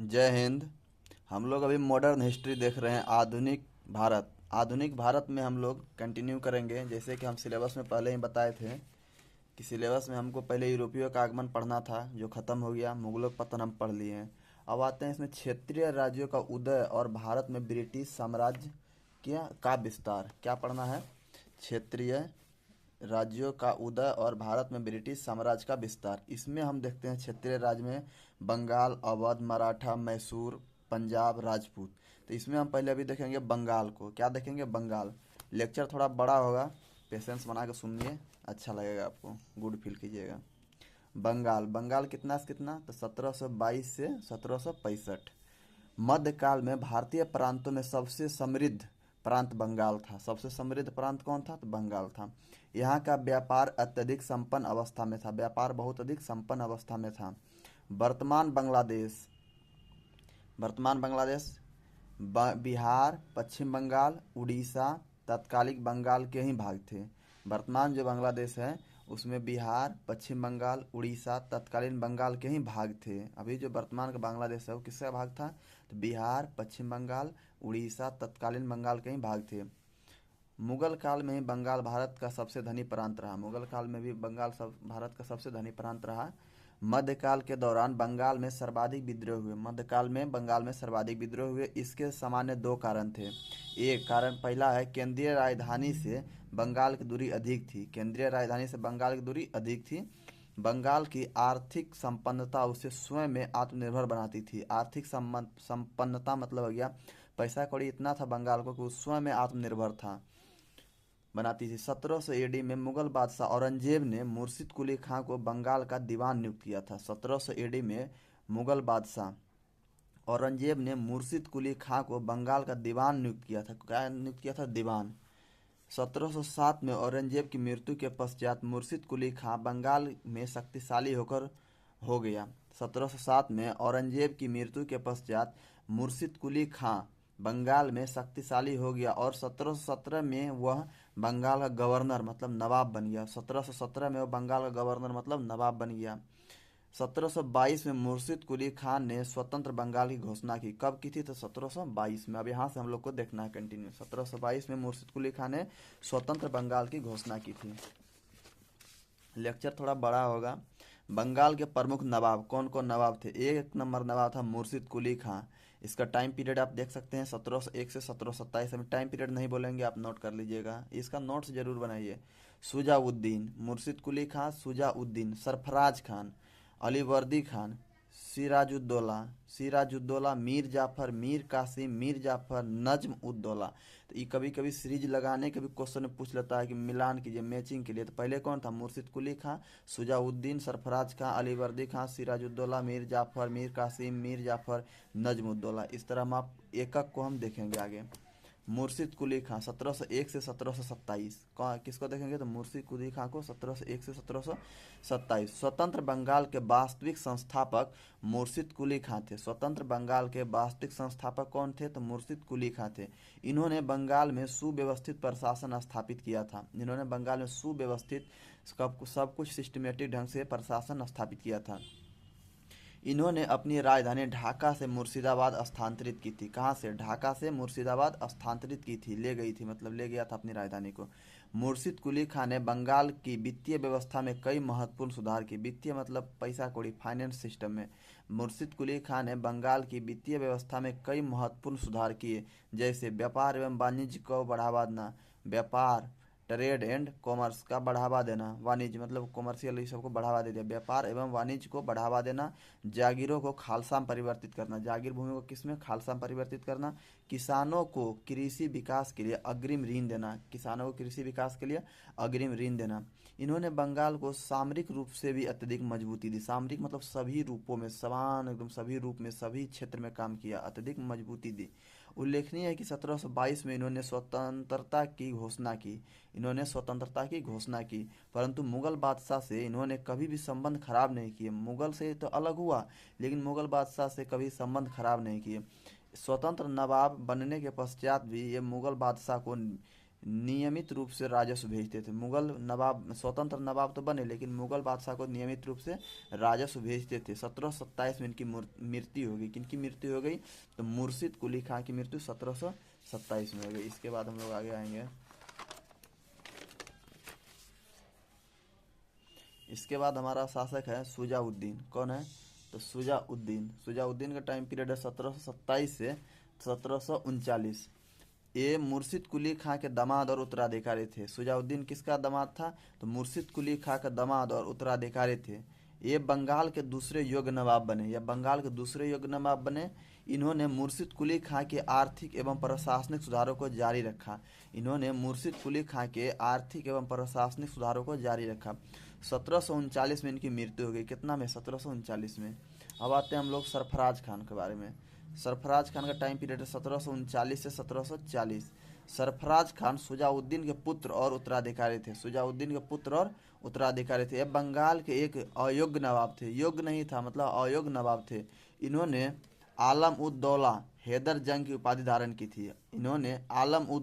जय हिंद। हम लोग अभी मॉडर्न हिस्ट्री देख रहे हैं। आधुनिक भारत में हम लोग कंटिन्यू करेंगे। जैसे कि हम सिलेबस में पहले ही बताए थे कि सिलेबस में हमको पहले यूरोपियों का आगमन पढ़ना था, जो ख़त्म हो गया। मुगलों का पतन हम पढ़ लिए हैं। अब आते हैं इसमें क्षेत्रीय राज्यों का उदय और भारत में ब्रिटिश साम्राज्य क्या का विस्तार। क्या पढ़ना है? क्षेत्रीय राज्यों का उदय और भारत में ब्रिटिश साम्राज्य का विस्तार। इसमें हम देखते हैं क्षेत्रीय राज्य में बंगाल, अवध, मराठा, मैसूर, पंजाब, राजपूत। तो इसमें हम पहले अभी देखेंगे बंगाल को। क्या देखेंगे? बंगाल। लेक्चर थोड़ा बड़ा होगा, पेशेंस बना के सुनिए, अच्छा लगेगा आपको, गुड फील कीजिएगा। बंगाल। बंगाल कितना से कितना? तो 1722 से 1765। मध्यकाल में भारतीय प्रांतों में सबसे समृद्ध प्रांत बंगाल था। सबसे समृद्ध प्रांत कौन था? तो बंगाल था। यहाँ का व्यापार अत्यधिक संपन्न अवस्था में था। व्यापार बहुत अधिक संपन्न अवस्था में था। वर्तमान बांग्लादेश। वर्तमान बांग्लादेश बिहार, पश्चिम बंगाल, उड़ीसा तत्कालिक बंगाल के ही भाग थे। वर्तमान जो बांग्लादेश है उसमें बिहार, पश्चिम बंगाल, उड़ीसा तत्कालीन बंगाल के ही भाग थे। अभी जो वर्तमान का बांग्लादेश है वो किसका भाग था? तो बिहार, पश्चिम बंगाल, उड़ीसा तत्कालीन बंगाल के ही भाग थे। मुगल काल में ही बंगाल भारत का सबसे धनी प्रांत रहा। मुगल काल में भी बंगाल भारत का सबसे धनी प्रांत रहा। मध्यकाल के दौरान बंगाल में सर्वाधिक विद्रोह हुए। मध्यकाल में बंगाल में सर्वाधिक विद्रोह हुए। इसके सामान्य दो कारण थे। एक कारण पहला है, केंद्रीय राजधानी से बंगाल की दूरी अधिक थी। केंद्रीय राजधानी से बंगाल की दूरी अधिक थी। बंगाल की आर्थिक संपन्नता उसे स्वयं में आत्मनिर्भर बनाती थी। आर्थिक संपन्नता मतलब हो गया पैसा कौड़ी इतना था बंगाल को कि वो स्वयं में आत्मनिर्भर था, बनाती थी। 1700 एडी में मुगल बादशाह औरंगजेब ने मुर्शिद कुली खां को बंगाल का दीवान नियुक्त किया था। 1700 एडी में मुगल बादशाह औरंगजेब ने मुर्शिद कुली खां को बंगाल का दीवान नियुक्त किया था। क्या नियुक्त किया था? दीवान। 1707 में औरंगजेब की मृत्यु के पश्चात मुर्शिद कुली खां बंगाल में शक्तिशाली होकर हो गया। 1707 में औरंगजेब की मृत्यु के पश्चात मुर्शिद कुली खां बंगाल में शक्तिशाली हो गया और 1717 में वह बंगाल का गवर्नर मतलब नवाब बन गया। 1717 में वह बंगाल का गवर्नर मतलब नवाब बन गया। 1722 में मुर्शिद कुली खान ने स्वतंत्र बंगाल की घोषणा की। कब की थी? तो 1722 में। अब यहाँ से हम लोग को देखना है कंटिन्यू। 1722 में मुर्शिद कुली खान ने स्वतंत्र बंगाल की घोषणा की थी। लेक्चर थोड़ा बड़ा होगा। बंगाल के प्रमुख नवाब कौन कौन नवाब थे? एक नंबर नवाब था मुर्शिद कुली खां। इसका टाइम पीरियड आप देख सकते हैं 1701 से 1727। हम टाइम पीरियड नहीं बोलेंगे, आप नोट कर लीजिएगा, इसका नोट्स जरूर बनाइए। सुजाउद्दीन, मुर्शिद कुली खां, सुजाउद्दीन, सरफराज खान, अलीवर्दी खान, सिराजुद्दौला, मीर जाफर, मीर कासिम, मीर जाफर, नज्म उद्दौला। तो ये कभी कभी सीरीज लगाने के भी क्वेश्चन में पूछ लेता है कि मिलान कीजिए, मैचिंग के लिए। तो पहले कौन था? मुर्शिद कुली खां, सुजाउद्दीन, सरफराज खां, अलीवर्दी खां, सिराजुद्दौला, मीर जाफर, मीर कासिम, मीर जाफर, नज्म उद्दौला। इस तरह हम आप एक एक को हम देखेंगे आगे। मुर्शिद कुली खां 1701 से 1727। किसको देखेंगे? तो मुर्शिद कुली खां को 1701 से 1727। स्वतंत्र बंगाल के वास्तविक संस्थापक मुर्शिद कुली खां थे। स्वतंत्र बंगाल के वास्तविक संस्थापक कौन थे? तो मुर्शिद कुली खां थे। इन्होंने बंगाल में सुव्यवस्थित प्रशासन स्थापित किया था। इन्होंने बंगाल में सुव्यवस्थित सब कुछ सिस्टमेटिक ढंग से प्रशासन स्थापित किया था। इन्होंने अपनी राजधानी ढाका से मुर्शिदाबाद स्थानांतरित की थी। कहाँ से? ढाका से मुर्शिदाबाद स्थानांतरित की थी, ले गई थी, मतलब ले गया था अपनी राजधानी को। मुर्शिद कुली खान ने बंगाल की वित्तीय व्यवस्था में कई महत्वपूर्ण सुधार किए। वित्तीय मतलब पैसा कौड़ी, फाइनेंस सिस्टम में। मुर्शिद कुली खान ने बंगाल की वित्तीय व्यवस्था में कई महत्वपूर्ण सुधार किए, जैसे व्यापार एवं वाणिज्य को बढ़ावा देना। व्यापार, ट्रेड एंड कॉमर्स का बढ़ावा देना। वाणिज्य मतलब कॉमर्शियल, ये सबको बढ़ावा दे दिया। व्यापार एवं वाणिज्य को बढ़ावा देना। जागीरों को खालसा में परिवर्तित करना। जागीर भूमि को किस में? खालसा में परिवर्तित करना। किसानों को कृषि विकास के लिए अग्रिम ऋण देना। किसानों को कृषि विकास के लिए अग्रिम ऋण देना। इन्होंने बंगाल को सामरिक रूप से भी अत्यधिक मजबूती दी। सामरिक मतलब सभी रूपों में, समान एकदम सभी रूप में, सभी क्षेत्र में काम किया, अत्यधिक मजबूती दी। उल्लेखनीय है कि 1722 में इन्होंने स्वतंत्रता की घोषणा की। इन्होंने स्वतंत्रता की घोषणा की, परंतु मुगल बादशाह से इन्होंने कभी भी संबंध खराब नहीं किए। मुगल से तो अलग हुआ, लेकिन मुगल बादशाह से कभी संबंध खराब नहीं किए। स्वतंत्र नवाब बनने के पश्चात भी ये मुगल बादशाह को नियमित रूप से राजस्व भेजते थे। मुगल नवाब, स्वतंत्र नवाब तो बने लेकिन मुगल बादशाह को नियमित रूप से राजस्व भेजते थे। 1727 में इनकी मृत्यु हो गई। किनकी मृत्यु हो गई? तो मुर्शिद कुली खां की मृत्यु 1727 में हो गई। इसके बाद हम लोग आगे आएंगे। इसके बाद हमारा शासक है शुजाउद्दीन। कौन है? तो शुजाउद्दीन। शुजाउद्दीन का टाइम पीरियड है 1727 से 1739। ये मुर्शिद कुली खां के दामाद और उत्तराधिकारी थे। शुजाउद्दीन किसका दामाद था? तो मुर्शिद कुली खां का दामाद और उत्तराधिकारी थे। ये बंगाल के दूसरे योग्य नवाब बने। या बंगाल के दूसरे योग्य नवाब बने। इन्होंने मुर्शिद कुली खां के आर्थिक एवं प्रशासनिक सुधारों को जारी रखा। इन्होंने मुर्शिद कुली खां के आर्थिक एवं प्रशासनिक सुधारों को जारी रखा। 1739 में इनकी मृत्यु हो गई। कितना में? 1739 में। अब आते हैं हम लोग सरफराज खान के बारे में। सरफराज खान का टाइम पीरियड है 1739 से 1740। सरफराज खान शुजाउद्दीन के पुत्र और उत्तराधिकारी थे। शुजाउद्दीन के पुत्र और उत्तराधिकारी थे। ये बंगाल के एक अयोग्य नवाब थे। योग्य नहीं था, मतलब अयोग्य नवाब थे। इन्होंने आलम उद दौला हैदर जंग की उपाधि धारण की थी। इन्होंने आलम उद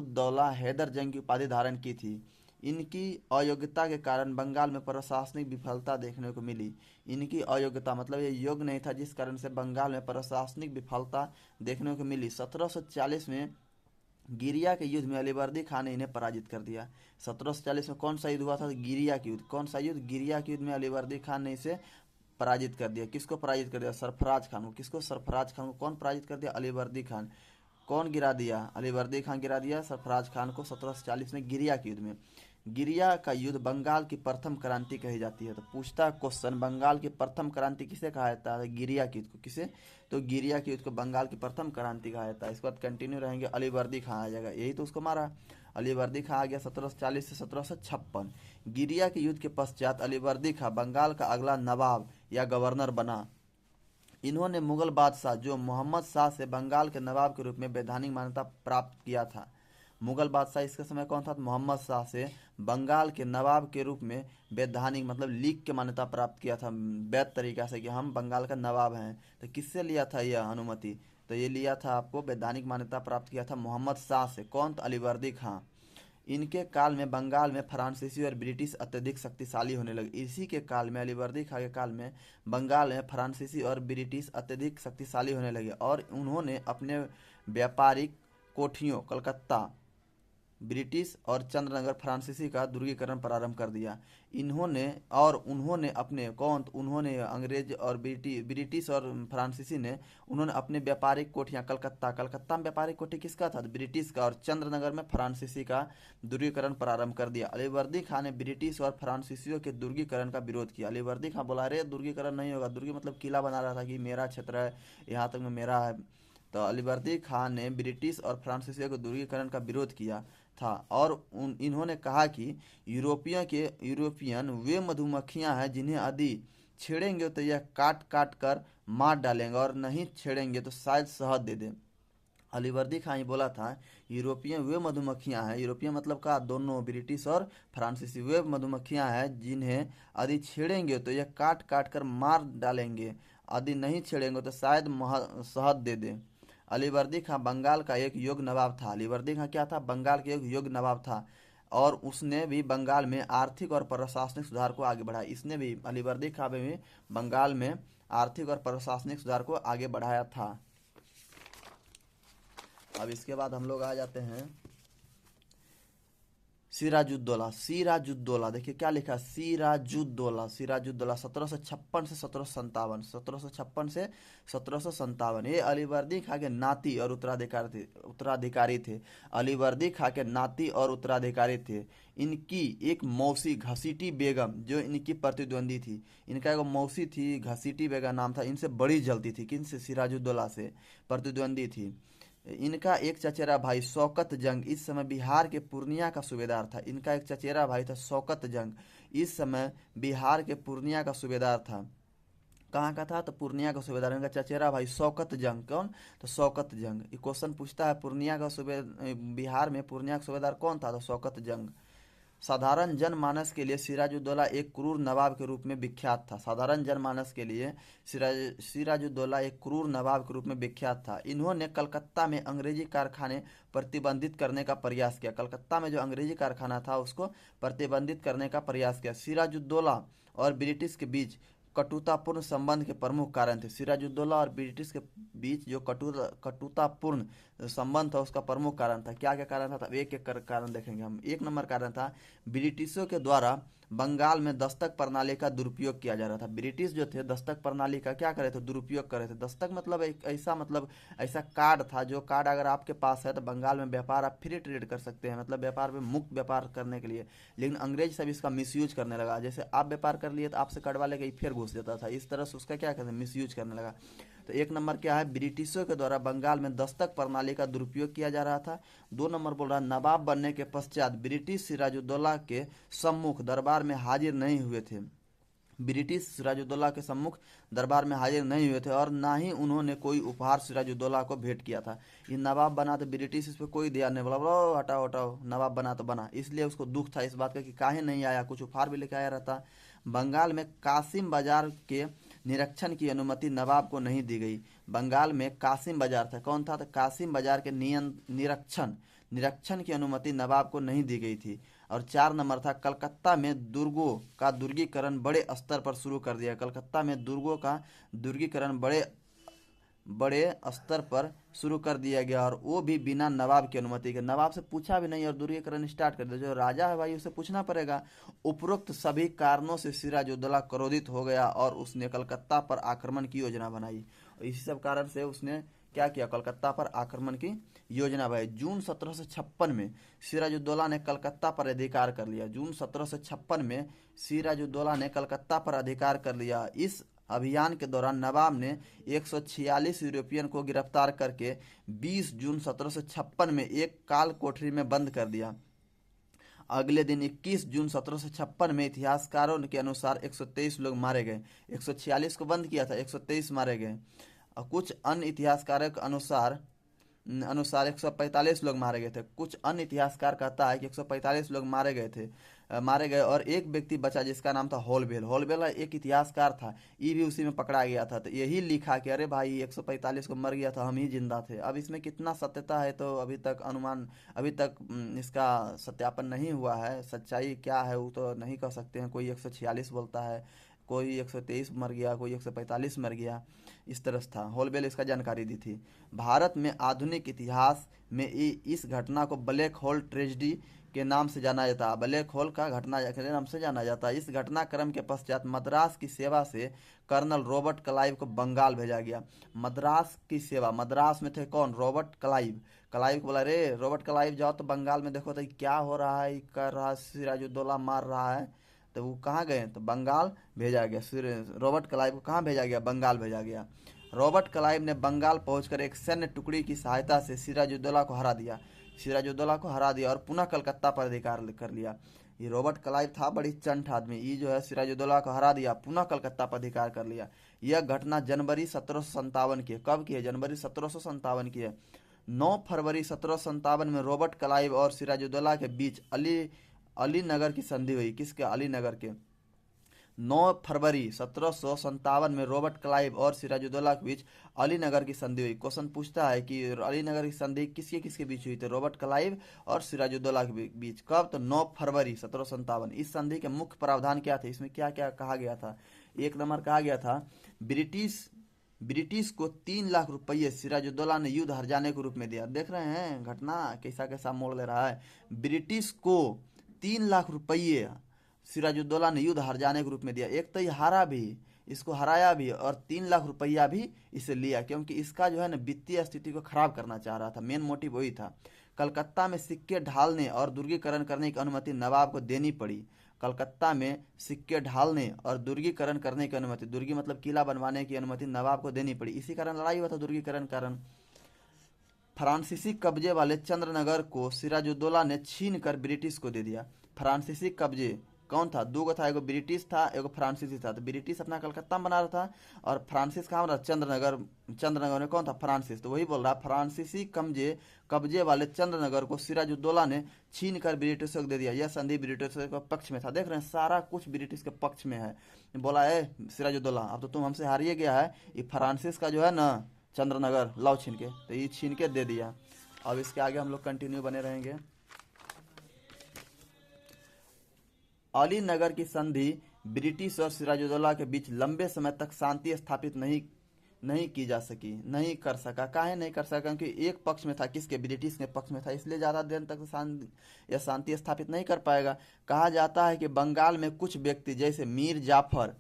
दौला हैदर जंग की उपाधि धारण की थी। इनकी अयोग्यता के कारण बंगाल में प्रशासनिक विफलता देखने को मिली। इनकी अयोग्यता मतलब ये योग्य नहीं था, जिस कारण से बंगाल में प्रशासनिक विफलता देखने को मिली। 1740 में गिरिया के युद्ध में अलीवर्दी खान ने इन्हें पराजित कर दिया। 1740 में कौन सा युद्ध हुआ था? गिरिया के युद्ध। कौन सा युद्ध? गिरिया के युद्ध में अलीवर्दी खान ने इसे पराजित कर दिया। किसको पराजित कर दिया? सरफराज खान को। किसको? सरफराज खान को। कौन पराजित कर दिया? अलीवर्दी खान। कौन गिरा दिया? अलीवर्दी खान गिरा दिया सरफराज खान को 1740 में गिरिया के युद्ध में। गिरिया का युद्ध बंगाल की प्रथम क्रांति कही जाती है। तो पूछता क्वेश्चन, बंगाल की प्रथम क्रांति किसे कहा जाता है? गिरिया के युद्ध को। किसे? तो गिरिया के युद्ध को बंगाल की प्रथम क्रांति कहा जाता है। इसके बाद कंटिन्यू रहेंगे, अलीवर्दी खां आ जाएगा। यही तो उसको मारा। अलीवर्दी खां आ गया 1740 से 1756। गिरिया के युद्ध के पश्चात अलीवर्दी खां बंगाल का अगला नवाब या गवर्नर बना। इन्होंने मुगल बादशाह जो मोहम्मद शाह से बंगाल के नवाब के रूप में वैधानिक मान्यता प्राप्त किया था। मुगल बादशाह इसके समय कौन था? मोहम्मद शाह से बंगाल के नवाब के रूप में वैधानिक मतलब लीग के मान्यता प्राप्त किया था, वैध तरीका से, कि हम बंगाल का नवाब हैं। तो किससे लिया था यह अनुमति? तो ये लिया था, आपको वैधानिक मान्यता प्राप्त किया था मोहम्मद शाह से। कौन? तो अलीवर्दी खां। इनके काल में बंगाल में फ्रांसीसी और ब्रिटिश अत्यधिक शक्तिशाली होने लगे। इसी के काल में, अलीवर्दी खां के काल में, बंगाल में फ्रांसीसी और ब्रिटिश अत्यधिक शक्तिशाली होने लगे और उन्होंने अपने व्यापारिक कोठियों कलकत्ता, ब्रिटिश और चंद्रनगर फ्रांसीसी का दुर्गीकरण प्रारंभ कर दिया। उन्होंने अपने उन्होंने अंग्रेज और ब्रिटिश और फ्रांसीसी ने उन्होंने अपने व्यापारिक कोठियां कलकत्ता में व्यापारिक कोठी किसका था? ब्रिटिश का। और चंद्रनगर में फ्रांसीसी का दुर्गीकरण प्रारंभ कर दिया। अलीवर्दी खां ने ब्रिटिश और फ्रांसीसियों के दुर्गीकरण का विरोध किया। अलीवर्दी खां बोला, अरे दुर्गीकरण नहीं होगा। दुर्गी मतलब किला बना रहा था कि मेरा क्षेत्र है, यहाँ तक में मेरा है। तो अलीवर्दी खां ने ब्रिटिश और फ्रांसीसियों के दुर्गीकरण का विरोध किया था और इन्होंने कहा कि यूरोपियन वे मधुमक्खियां हैं जिन्हें यदि छेड़ेंगे तो यह काट काट कर मार डालेंगे और नहीं छेड़ेंगे तो शायद शहद दे दें। अलीवर्दी खां ही बोला था, यूरोपियन वे मधुमक्खियां हैं, यूरोपियन मतलब का दोनों ब्रिटिश और फ्रांसीसी, वे मधुमक्खियां हैं जिन्हें यदि छेड़ेंगे तो यह काट काट कर मार डालेंगे, यदि नहीं छेड़ेंगे तो शायद शहद दे दें। अलीवर्दी खां बंगाल का एक योग्य नवाब था। अलीवर्दी खां क्या था? बंगाल के एक योग्य नवाब था और उसने भी बंगाल में आर्थिक और प्रशासनिक सुधार को आगे बढ़ाया। इसने भी, अलीवर्दी खां ने भी बंगाल में आर्थिक और प्रशासनिक सुधार को आगे बढ़ाया था। अब इसके बाद हम लोग आ जाते हैं सिराजुद्दौला। देखिए क्या लिखा, सिराजुद्दौला 1756 से 1757। ये अलीवर्दी खां के नाती और उत्तराधिकारी थे। अलीवर्दी खां के नाती और उत्तराधिकारी थे। इनकी एक मौसी घसीटी बेगम जो इनकी प्रतिद्वंदी थी, इनका एक मौसी थी, घसीटी बेगम नाम था। इनसे बड़ी जलती थी। किनसे? सिराजुद्दौला से प्रतिद्वंदी थी। इनका एक चचेरा भाई शौकत जंग इस समय बिहार के पूर्णिया का सूबेदार था। इनका एक चचेरा भाई था शौकत जंग, इस समय बिहार के पूर्णिया का सूबेदार था। कहाँ का था? तो पूर्णिया का सूबेदार। इनका चचेरा भाई शौकत जंग। कौन? तो शौकत जंग। क्वेश्चन पूछता है पूर्णिया का बिहार में पूर्णिया का सूबेदार कौन था? तो शौकत जंग। साधारण जनमानस के लिए सिराजुद्दौला एक क्रूर नवाब के रूप में विख्यात था। साधारण जनमानस के लिए सिराजुद्दौला एक क्रूर नवाब के रूप में विख्यात था। इन्होंने कलकत्ता में अंग्रेजी कारखाने प्रतिबंधित करने का प्रयास किया। कलकत्ता में जो अंग्रेजी कारखाना था उसको प्रतिबंधित करने का प्रयास किया। सिराजुद्दौला और ब्रिटिश के बीच कटुतापूर्ण संबंध के प्रमुख कारण थे। सिराजुद्दौला और ब्रिटिश के बीच जो कटुतापूर्ण संबंध था उसका प्रमुख कारण था। क्या क्या कारण था, एक एक कारण देखेंगे हम। एक नंबर कारण था ब्रिटिशों के द्वारा बंगाल में दस्तक प्रणाली का दुरुपयोग किया जा रहा था। ब्रिटिश जो थे दस्तक प्रणाली का क्या कर रहे थे, दुरुपयोग कर रहे थे। दस्तक मतलब एक ऐसा कार्ड था, जो कार्ड अगर आपके पास है तो बंगाल में व्यापार आप फ्री ट्रेड कर सकते हैं, मतलब व्यापार में मुक्त व्यापार करने के लिए। लेकिन अंग्रेज सब इसका मिसयूज करने लगा। जैसे आप व्यापार कर लिए तो आपसे कार्ड वाले का फिर घुस जाता था, इस तरह से उसका क्या करते मिसयूज करने लगा। तो एक नंबर क्या है, ब्रिटिशों के द्वारा बंगाल में दस्तक प्रणाली का दुरुपयोग किया जा रहा था। दो नंबर बोल रहा है नवाब बनने के पश्चात ब्रिटिश सिराजुद्दौला के सम्मुख दरबार में हाजिर नहीं हुए थे। ब्रिटिश सिराजुद्दौला के सम्मुख दरबार में हाजिर नहीं हुए थे और ना ही उन्होंने कोई उपहार सिराजुद्दौला को भेंट किया था। ये नवाब बना तो ब्रिटिश इस पर कोई ध्यान नहीं, बोला बोलो हटाओ हटाओ, नवाब बना तो बना, इसलिए उसको दुख था इस बात का कि काहे नहीं आया, कुछ उपहार भी लेके आया रहता। बंगाल में कासिम बाजार के निरीक्षण की अनुमति नवाब को नहीं दी गई। बंगाल में कासिम बाजार था, कौन था, तो कासिम बाजार के निरीक्षण की अनुमति नवाब को नहीं दी गई थी। और 4 नंबर था कलकत्ता में दुर्गों का दुर्गीकरण बड़े स्तर पर शुरू कर दिया। कलकत्ता में दुर्गों का दुर्गीकरण बड़े स्तर पर शुरू कर दिया गया और वो भी बिना नवाब की अनुमति के। नवाब से पूछा भी नहीं और दुर्गीकरण स्टार्ट कर दिया। जो राजा है भाई उसे पूछना पड़ेगा। उपरोक्त सभी कारणों से सिराजुद्दौला क्रोधित हो गया और उसने कलकत्ता पर आक्रमण की योजना बनाई। इसी सब कारण से उसने क्या किया, कलकत्ता पर आक्रमण की योजना बनाई। जून 1756 में सिराजुद्दौला ने कलकत्ता पर अधिकार कर लिया। जून 1756 में सिराजुद्दौला ने कलकत्ता पर अधिकार कर लिया। इस अभियान के दौरान नवाब ने 146 यूरोपियन को गिरफ्तार करके 20 जून 1756 में एक काल कोठरी में बंद कर दिया। अगले दिन 21 जून 1756 में इतिहासकारों के अनुसार 123 लोग मारे गए। 146 को बंद किया था, 123 मारे गए। और कुछ अन्य इतिहासकारों के अनुसार 145 लोग मारे गए थे। कुछ अन्य इतिहासकार कहता है कि 145 लोग मारे गए और एक व्यक्ति बचा जिसका नाम था होलबेल। होलबेल एक इतिहासकार था, ये भी उसी में पकड़ा गया था। तो यही लिखा कि अरे भाई 145 को मर गया था, हम ही जिंदा थे। अब इसमें कितना सत्यता है तो अभी तक इसका सत्यापन नहीं हुआ है। सच्चाई क्या है वो तो नहीं कह सकते हैं। कोई 146 बोलता है, कोई 123 मर गया, कोई 145 मर गया, इस तरह से था। होलबेल इसका जानकारी दी थी। भारत में आधुनिक इतिहास में इस घटना को ब्लैक होल ट्रेजेडी के नाम से जाना जाता है। ब्लैक होल का घटना के नाम से जाना जाता है। इस घटनाक्रम के पश्चात मद्रास की सेवा से कर्नल रॉबर्ट क्लाइव को बंगाल भेजा गया। मद्रास की सेवा, मद्रास में थे कौन, रॉबर्ट क्लाइव। क्लाइव को बोला रे रॉबर्ट क्लाइव जाओ तो बंगाल में देखो तो क्या हो रहा है, कर रहा है, सिराजुद्दौला मार रहा है। तो वो कहाँ गए, तो बंगाल भेजा गया। रॉबर्ट क्लाइव को कहाँ भेजा गया, बंगाल भेजा गया। रॉबर्ट क्लाइव ने बंगाल पहुंचकर एक सैन्य टुकड़ी की सहायता से सिराजुद्दौला को हरा दिया और पुनः कलकत्ता पर अधिकार कर लिया। ये रॉबर्ट क्लाइव था बड़ी चंट आदमी, ये जो है सिराजुद्दौला को हरा दिया, पुनः कलकत्ता पर अधिकार कर लिया। यह घटना जनवरी 1757 की है। कब की है, जनवरी 1757 की है। 9 फरवरी 1757 में रॉबर्ट क्लाइव और सिराजुद्दौला के बीच अलीनगर की संधि हुई। किसके, अलीनगर के। 9 फरवरी 1757 में रॉबर्ट क्लाइव और सिराजुद्दौला के बीच अलीनगर की संधि हुई। क्वेश्चन पूछता है कि अलीनगर की संधि किसके बीच हुई थी, रॉबर्ट क्लाइव और सिराजुद्दौला के बीच। कब, तो 9 फरवरी 1757। इस संधि के मुख्य प्रावधान क्या थे, इसमें क्या क्या कहा गया था। एक नंबर कहा गया था ब्रिटिश को 3 लाख रुपये सिराजुद्दौला ने युद्ध हर जाने के रूप में दिया। देख रहे हैं घटना कैसा मोड़ ले रहा है। ब्रिटिश को 3 लाख रुपये सिराजुद्दौला ने युद्ध हार जाने के रूप में दिया। एक तो ये हारा भी, इसको हराया भी और 3 लाख रुपया भी इसे लिया, क्योंकि इसका जो है ना वित्तीय स्थिति को खराब करना चाह रहा था। मेन मोटिव वही था। कलकत्ता में सिक्के ढालने और दुर्गीकरण करने की अनुमति नवाब को देनी पड़ी। कलकत्ता में सिक्के ढालने और दुर्गीकरण करने की अनुमति, दुर्गी मतलब किला बनवाने की अनुमति नवाब को देनी पड़ी। इसी कारण लड़ाई हुआ था, दुर्गीकरण कारण। फ्रांसीसी कब्जे वाले चंद्रनगर को सिराजुद्दौला ने छीन कर ब्रिटिश को दे दिया। फ्रांसीसी कब्जे कौन था? दो गो था, एगो ब्रिटिश था, एगो फ्रांसीसी था। तो ब्रिटिश अपना कलकत्ता में बना रहा था और फ्रांसिस कहाँ बना? चंद्रनगर। चंद्रनगर में कौन था? फ्रांसिस। तो वही बोल रहा, फ्रांसीसी कब्जे वाले चंद्रनगर को सिराजुद्दौला ने छीन कर ब्रिटिशों को दे दिया। यह संधि ब्रिटिशों के पक्ष में था। देख रहे हैं, सारा कुछ ब्रिटिश के पक्ष में है। बोला है सिराजुद्दौला, अब तो तुम हमसे हारिए गया है, ये फ्रांसिस का जो है ना चंद्रनगर लाओ छीन के, तो ये छीन के दे दिया। अब इसके आगे हम लोग कंटिन्यू बने रहेंगे। अली नगर की संधि ब्रिटिश और सिराजुद्दौला के बीच लंबे समय तक शांति स्थापित नहीं की जा सकी, नहीं कर सका। काहे नहीं कर सका? क्योंकि एक पक्ष में था, किसके? ब्रिटिश के पक्ष में था, इसलिए ज़्यादा देर तक शांति स्थापित नहीं कर पाएगा। कहा जाता है कि बंगाल में कुछ व्यक्ति जैसे मीर जाफर,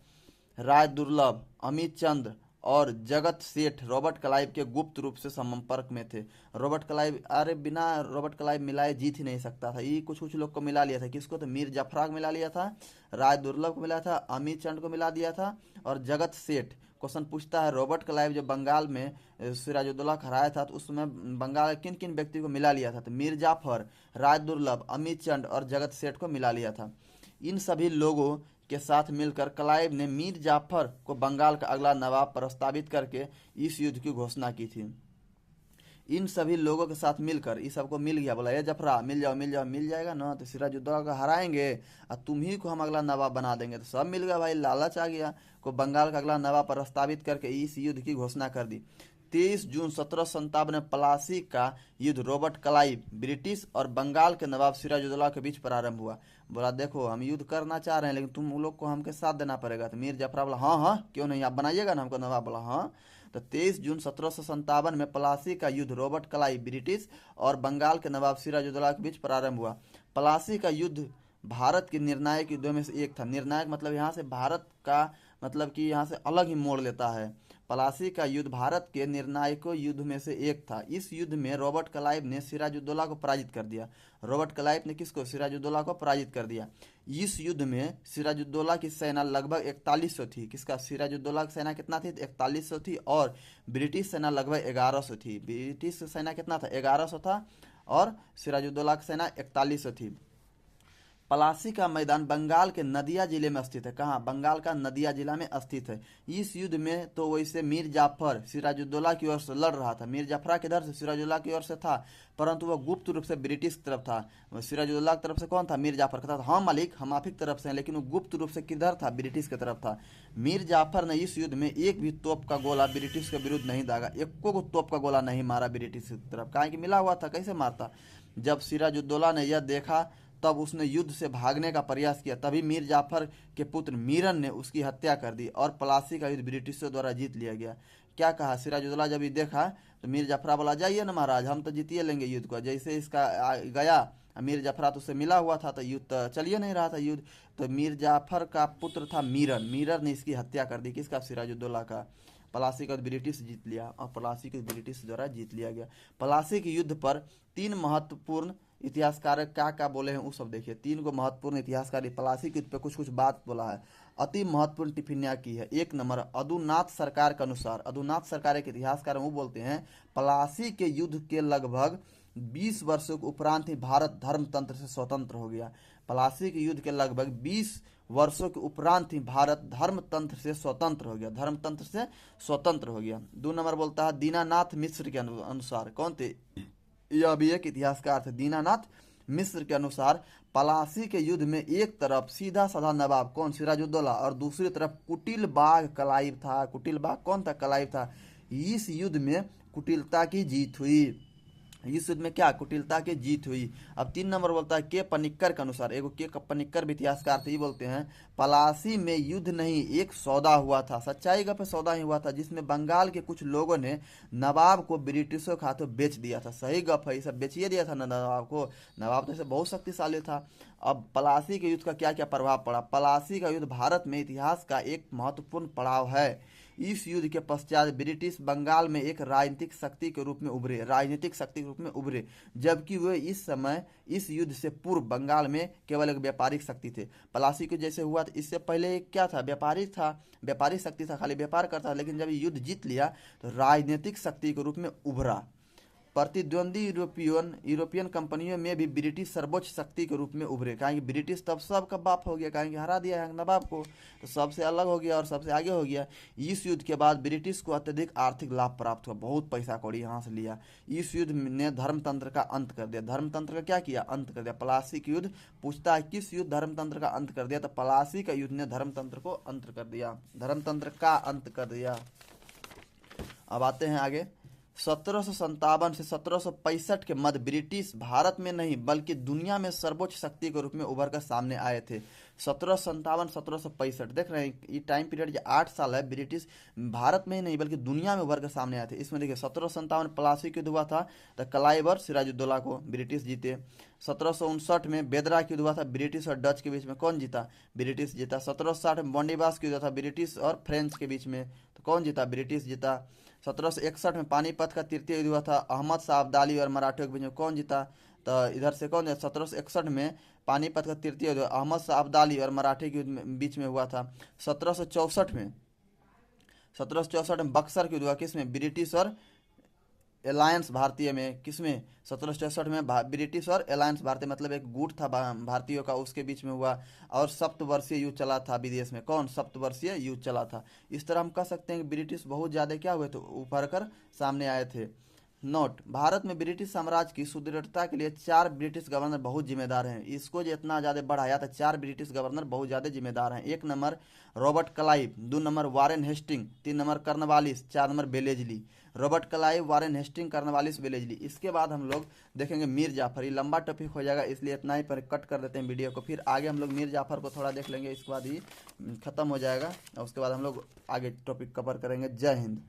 राय दुर्लभ, अमित चंद और जगत सेठ रॉबर्ट क्लाइव के गुप्त रूप से संपर्क में थे। रॉबर्ट क्लाइव, अरे बिना रॉबर्ट क्लाइव मिलाए जीत ही नहीं सकता था। ये कुछ कुछ लोग को मिला लिया था। किसको? तो मीर जाफरा को मिला लिया था, राय दुर्लभ को मिला था, अमित चंद को मिला दिया था और जगत सेठ। क्वेश्चन पूछता है रॉबर्ट क्लाइव जो बंगाल में सिराजुद्दौला को हराया था, तो उस समय बंगाल किन किन व्यक्ति को मिला लिया था? तो मीर जाफर, राय दुर्लभ, अमित चंद और जगत सेठ को मिला लिया था। इन सभी लोगों के साथ मिलकर क्लाइव ने मीर जाफर को बंगाल का अगला नवाब प्रस्तावित करके इस युद्ध की घोषणा की थी। इन सभी लोगों के साथ मिलकर, इस सबको मिल गया, बोला ये जफरा मिल जाओ मिल जाओ, मिल जाएगा ना, तो सिराजुद्दौला को हराएंगे और तुम ही को हम अगला नवाब बना देंगे। तो सब मिल गया भाई, लालच आ गया, को बंगाल का अगला नवाब प्रस्तावित करके इस युद्ध की घोषणा कर दी। 23 जून 1757 में प्लासी का युद्ध रॉबर्ट क्लाइव, ब्रिटिश और बंगाल के नवाब सिराजुद्दौला के बीच प्रारंभ हुआ। बोला देखो हम युद्ध करना चाह रहे हैं लेकिन तुम लोग को हमके साथ देना पड़ेगा। तो मीर जाफरा बोला हाँ हाँ क्यों नहीं, आप बनाइएगा ना हमको नवाब। बोला हाँ। तो 23 जून 1757 में प्लासी का युद्ध रॉबर्ट क्लाइव, ब्रिटिश और बंगाल के नवाब सिराजुद्दौला के बीच प्रारंभ हुआ। प्लासी का युद्ध भारत के निर्णायक युद्धों में से एक था। निर्णायक मतलब यहाँ से भारत का मतलब कि यहाँ से अलग ही मोड़ लेता है। प्लासी का युद्ध भारत के निर्णायक युद्ध में से एक था। इस युद्ध में रॉबर्ट क्लाइव ने सिराजुद्दौला को पराजित कर दिया। रॉबर्ट क्लाइव ने किसको? सिराजुद्दौला को पराजित कर दिया। इस युद्ध में सिराजुद्दौला की सेना लगभग 4100 थी। किसका? सिराजुद्दौला की सेना कितना थी? 4100 थी और ब्रिटिश सेना लगभग 1100 थी। ब्रिटिश सेना कितना था? 1100 था और सिराजुद्दौला की सेना 4100 थी। प्लासी का मैदान बंगाल के नदिया जिले में स्थित है। कहाँ? बंगाल का नदिया जिला में स्थित है। इस युद्ध में तो वैसे मीर जाफर सिराजुद्दौला की ओर से लड़ रहा था। मीर जाफरा किधर से? सिराजुद्दौला की ओर से था, परंतु वह गुप्त रूप से ब्रिटिश की तरफ था। सिराजुद्दौला की तरफ से कौन था? मीर जाफर कहता था हाँ मालिक हम आप ही की तरफ से हैं, लेकिन वो गुप्त रूप से किधर था? ब्रिटिश की तरफ था। मीर जाफर ने इस युद्ध में एक भी तोप का गोला ब्रिटिश के विरुद्ध नहीं दागा। एको को तोप का गोला नहीं मारा ब्रिटिश की तरफ। कहा कि मिला हुआ था, कैसे मारता? जब सिराजुद्दौला ने यह देखा तब उसने युद्ध से भागने का प्रयास किया। तभी मीर जाफर के पुत्र मीरन ने उसकी हत्या कर दी और प्लासी का युद्ध ब्रिटिशों द्वारा जीत लिया गया। क्या कहा? सिराजुद्दौला जब ये देखा तो मीर जाफरा बोला जाइए ना महाराज, हम तो जीतिए लेंगे युद्ध को। जैसे इसका गया, मीर जाफरा तो उससे मिला हुआ था तो युद्ध तो चलिए नहीं रहा था युद्ध। तो मीर जाफर का पुत्र था मीरन, मीरन ने इसकी हत्या कर दी। किसका? सिराजुद्दौला का। प्लासी का ब्रिटिश जीत लिया और प्लासी को ब्रिटिश द्वारा जीत लिया गया। प्लासी के युद्ध पर 3 महत्वपूर्ण इतिहासकार क्या बोले हैं वो सब देखिए। 3 गो महत्वपूर्ण इतिहासकार प्लासी के युद्ध पे कुछ कुछ बात बोला है, अति महत्वपूर्ण टिप्पणियां की है। 1 नंबर, अदुनाथ सरकार के अनुसार, अदुनाथ सरकार एक इतिहासकार वो बोलते हैं प्लासी के युद्ध के लगभग 20 वर्षों के उपरांत ही भारत धर्मतंत्र से स्वतंत्र हो गया। प्लासी के युद्ध के लगभग 20 वर्षों के उपरांत ही भारत धर्मतंत्र से स्वतंत्र हो गया। धर्मतंत्र से स्वतंत्र हो गया। 2 नंबर बोलता है दीनानाथ मिश्र के अनुसार, कौन थे? यह भी एक इतिहासकार थे। दीनानाथ मिश्र के अनुसार प्लासी के युद्ध में एक तरफ सीधा साधा नवाब कौन? सिराजुद्दौला और दूसरी तरफ कुटिल बाग क्लाइव था। कुटिल बाग कौन था? क्लाइव था। इस युद्ध में कुटिलता की जीत हुई। इस युद्ध में क्या? कुटिलता की जीत हुई। अब 3 नंबर बोलता है के पनिक्कर के अनुसार, एगो के पनिक्कर भी इतिहासकार थे, ये बोलते हैं प्लासी में युद्ध नहीं एक सौदा हुआ था। सच्चाई का पे सौदा ही हुआ था जिसमें बंगाल के कुछ लोगों ने नवाब को ब्रिटिशों के हाथों बेच दिया था। सही गप है, ये सब बेचिए दिया था ना नवाब को। नवाब तो ऐसे बहुत शक्तिशाली था। अब प्लासी के युद्ध का क्या क्या प्रभाव पड़ा? प्लासी का युद्ध भारत में इतिहास का एक महत्वपूर्ण पड़ाव है। इस युद्ध के पश्चात ब्रिटिश बंगाल में एक राजनीतिक शक्ति के रूप में उभरे, राजनीतिक शक्ति के रूप में उभरे, जबकि वे इस समय इस युद्ध से पूर्व बंगाल में केवल एक व्यापारिक शक्ति थे। प्लासी के जैसे हुआ इससे पहले क्या था? व्यापारिक था, व्यापारिक शक्ति था, खाली व्यापार करता था। लेकिन जब युद्ध जीत लिया तो राजनीतिक शक्ति के रूप में उभरा। प्रतिद्वंदी यूरोपियन कंपनियों में भी ब्रिटिश सर्वोच्च शक्ति के रूप में उभरे। कहेंगे ब्रिटिश तब सबका बाप हो गया, कहेंगे हरा दिया है नवाब को, तो सबसे अलग हो गया और सबसे आगे हो गया। इस युद्ध के बाद ब्रिटिश को अत्यधिक आर्थिक लाभ प्राप्त हुआ, बहुत पैसा कौड़ी यहाँ से लिया। इस युद्ध ने धर्मतंत्र का अंत कर दिया। धर्मतंत्र का क्या किया? अंत कर दिया। प्लासी का युद्ध पूछता है किस युद्ध धर्मतंत्र का अंत कर दिया, तो प्लासी का युद्ध ने धर्मतंत्र को अंत कर दिया, धर्मतंत्र का अंत कर दिया। अब आते हैं आगे। 1757 से 1765 के मध्य ब्रिटिश भारत में नहीं बल्कि दुनिया में सर्वोच्च शक्ति के रूप में उभर कर सामने आए थे। 1757 1765 देख रहे हैं, ये टाइम पीरियड जो 8 साल है, ब्रिटिश भारत में ही नहीं बल्कि दुनिया में उभर कर सामने आए थे। इसमें देखिए 1757 प्लासी युद्ध हुआ था, तो क्लाइबर सिराजुद्दौला को ब्रिटिश जीते। 1759 में बेदरा युद्ध हुआ था, ब्रिटिश और डच के बीच में, कौन जीता? ब्रिटिश जीता। 1760 में बॉन्डिबास युद्ध था, ब्रिटिश और फ्रेंच के बीच में, तो कौन जीता? ब्रिटिश जीता। 1761 में पानीपत का तृतीय युद्ध हुआ था, अहमद शाह अब्दाली और मराठियों के बीच में, कौन जीता? तो इधर से कौन? 1761 में पानीपत का तृतीय युद्ध अहमद शाह अब्दाली और मराठी के बीच में हुआ था। 1764 में बक्सर की युद्ध हुआ, किसमें? ब्रिटिश और अलायंस भारतीय में, किसमें? 1764 में ब्रिटिश और अलायंस भारतीय, मतलब एक गुट था भारतीयों का, उसके बीच में हुआ। और सप्तवर्षीय युद्ध चला था विदेश में, कौन? सप्तवर्षीय युद्ध चला था। इस तरह हम कह सकते हैं कि ब्रिटिश बहुत ज़्यादा क्या हुए थे? उभर कर सामने आए थे। नोट: भारत में ब्रिटिश साम्राज्य की सुदृढ़ता के लिए 4 ब्रिटिश गवर्नर बहुत जिम्मेदार हैं। इसको जितना ज़्यादा बढ़ाया था, 4 ब्रिटिश गवर्नर बहुत ज़्यादा जिम्मेदार हैं। 1 number Robert Clive, 2 number Warren Hasting, 3 number Cornwallis, 4 number Wellesley. Robert Clive, Warren Hasting, Cornwallis, Wellesley. इसके बाद हम लोग देखेंगे मीर जाफर। ये लंबा टॉपिक हो जाएगा, इसलिए इतना ही पर कट कर देते हैं वीडियो को। फिर आगे हम लोग मीर जाफर को थोड़ा देख लेंगे, इसके बाद ही खत्म हो जाएगा और उसके बाद हम लोग आगे टॉपिक कवर करेंगे। जय हिंद।